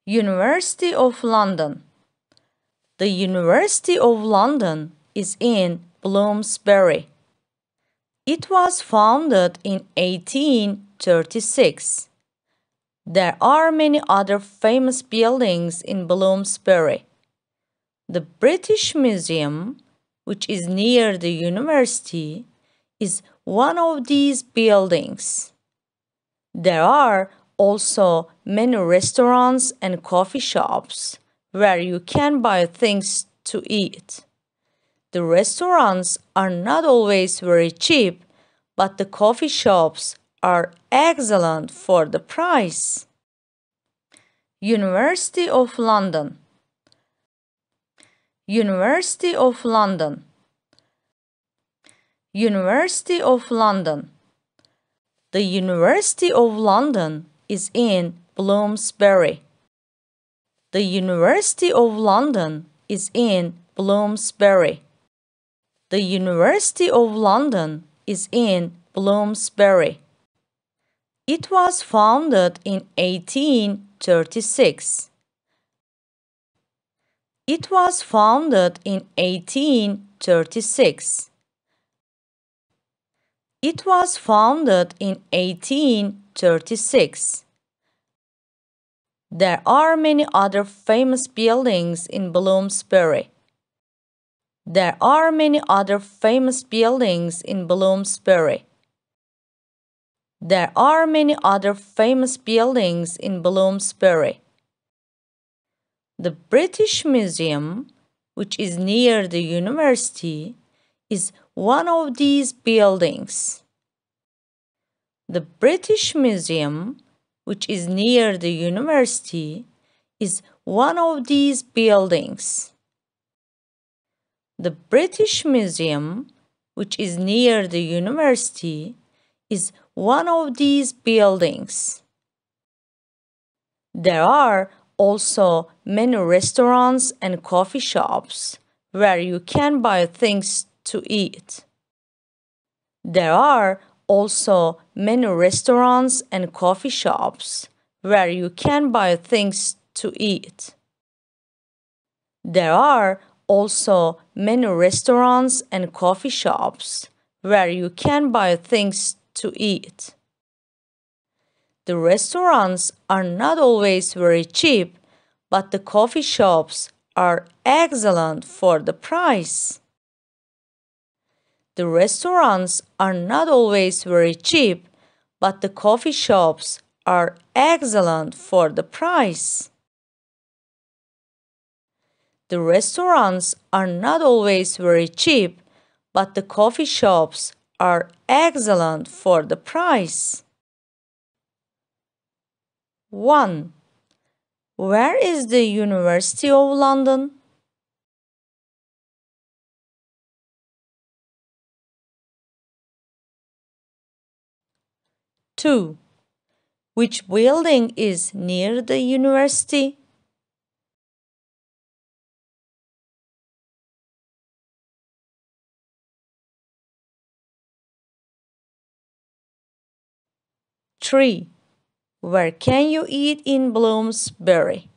University of London. The University of London is in Bloomsbury. It was founded in 1836. There are many other famous buildings in Bloomsbury. The British Museum, which is near the university, is one of these buildings. There are also many restaurants and coffee shops where you can buy things to eat. The restaurants are not always very cheap, but the coffee shops are excellent for the price. University of London. University of London. University of London. The University of London is in Bloomsbury. The University of London is in Bloomsbury. The University of London is in Bloomsbury. It was founded in 1836. It was founded in 1836. It was founded in 1836. There are many other famous buildings in Bloomsbury. There are many other famous buildings in Bloomsbury. There are many other famous buildings in Bloomsbury. The British Museum, which is near the university, is one of these buildings. The British Museum, which is near the university, is one of these buildings. The British Museum, which is near the university, is one of these buildings. There are also many restaurants and coffee shops where you can buy things to eat. There are also many restaurants and coffee shops where you can buy things to eat. There are also many restaurants and coffee shops where you can buy things to eat. The restaurants are not always very cheap, but the coffee shops are excellent for the price. The restaurants are not always very cheap, but the coffee shops are excellent for the price. The restaurants are not always very cheap, but the coffee shops are excellent for the price. 1. Where is the University of London? Two. Which building is near the university? 3. Where can you eat in Bloomsbury?